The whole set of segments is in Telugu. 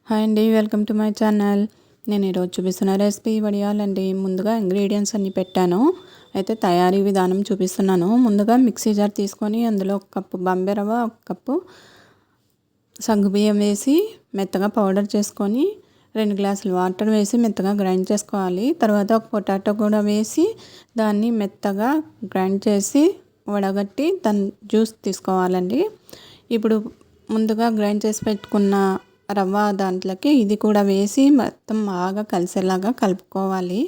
హాయ్ అండి, వెల్కమ్ టు మై ఛానల్. నేను ఈరోజు చూపిస్తున్న రెసిపీ వడియాలండి. ముందుగా ఇంగ్రీడియంట్స్ అన్నీ పెట్టాను. అయితే తయారీ విధానం చూపిస్తున్నాను. ముందుగా మిక్సీ జార్ తీసుకొని అందులో 1 కప్పు బాంబే రవ్వ, 1 కప్పు సగ్గుబియ్యం వేసి మెత్తగా పౌడర్ చేసుకొని 2 గ్లాసులు వాటర్ వేసి మెత్తగా గ్రైండ్ చేసుకోవాలి. తర్వాత ఒక పొటాటో కూడా వేసి దాన్ని మెత్తగా గ్రైండ్ చేసి వడగట్టి దాని జ్యూస్ తీసుకోవాలండి. ఇప్పుడు ముందుగా గ్రైండ్ చేసి పెట్టుకున్న రవ్వ దాంట్లోకి ఇది కూడా వేసి మొత్తం బాగా కలిసేలాగా కలుపుకోవాలి.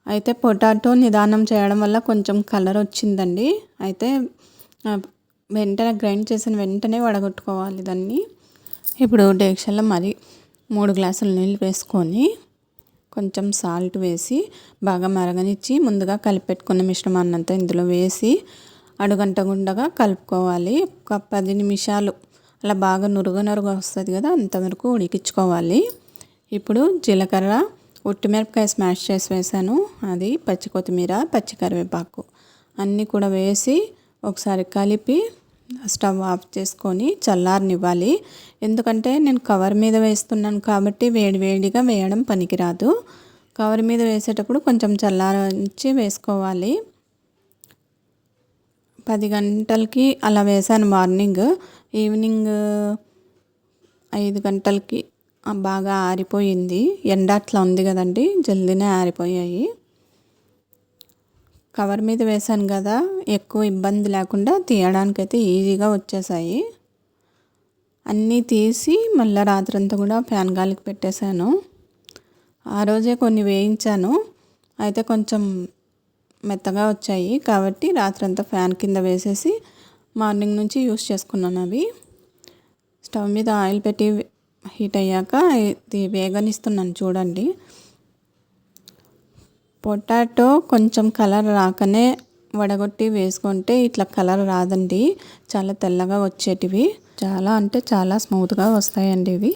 అయితే పొటాటో నిదానం చేయడం వల్ల కొంచెం కలర్ వచ్చిందండి. అయితే వెంటనే గ్రైండ్ చేసిన వెంటనే వడగొట్టుకోవాలి దాన్ని. ఇప్పుడు డేక్షల్లో మరి 3 గ్లాసుల నీళ్ళు వేసుకొని కొంచెం సాల్ట్ వేసి బాగా మరగనిచ్చి ముందుగా కలిపెట్టుకున్న మిశ్రమాన్నంతా ఇందులో వేసి అడుగంటగుండగా కలుపుకోవాలి. ఒక 10 నిమిషాలు అలా బాగా నురుగు వస్తుంది కదా, అంతవరకు ఉడికించుకోవాలి. ఇప్పుడు జీలకర్ర, ఒట్టిమిరపకాయ స్మాష్ చేసి వేసాను, అది పచ్చి కొత్తిమీర, పచ్చి కరివేపాకు అన్నీ కూడా వేసి ఒకసారి కలిపి స్టవ్ ఆఫ్ చేసుకొని చల్లారనివ్వాలి. ఎందుకంటే నేను కవర్ మీద వేస్తున్నాను కాబట్టి వేడివేడిగా వేయడం పనికిరాదు. కవర్ మీద వేసేటప్పుడు కొంచెం చల్లారించి వేసుకోవాలి. 10 గంటలకి అలా వేసాను మార్నింగ్. ఈవినింగ్ 5 గంటలకి బాగా ఆరిపోయింది. ఎండ అట్లా ఉంది కదండి, జల్దీనే ఆరిపోయాయి. కవర్ మీద వేసాను కదా, ఎక్కువ ఇబ్బంది లేకుండా తీయడానికైతే ఈజీగా వచ్చేసాయి. అన్నీ తీసి మళ్ళీ రాత్రంతా కూడా ఫ్యాన్ గాలికి పెట్టేశాను. ఆ రోజే కొన్ని వేయించాను, అయితే కొంచెం మెత్తగా వచ్చాయి కాబట్టి రాత్రంతా ఫ్యాన్ కింద వేసేసి మార్నింగ్ నుంచి యూస్ చేసుకున్నాను అవి. స్టవ్ మీద ఆయిల్ పెట్టి హీట్ అయ్యాక ఇది వేగనిస్తున్నాను చూడండి. పొటాటో కొంచెం కలర్ రాకనే వడగొట్టి వేసుకుంటే ఇట్లా కలర్ రాదండి, చాలా తెల్లగా వచ్చేటివి. చాలా అంటే చాలా స్మూత్గా వస్తాయండి ఇవి.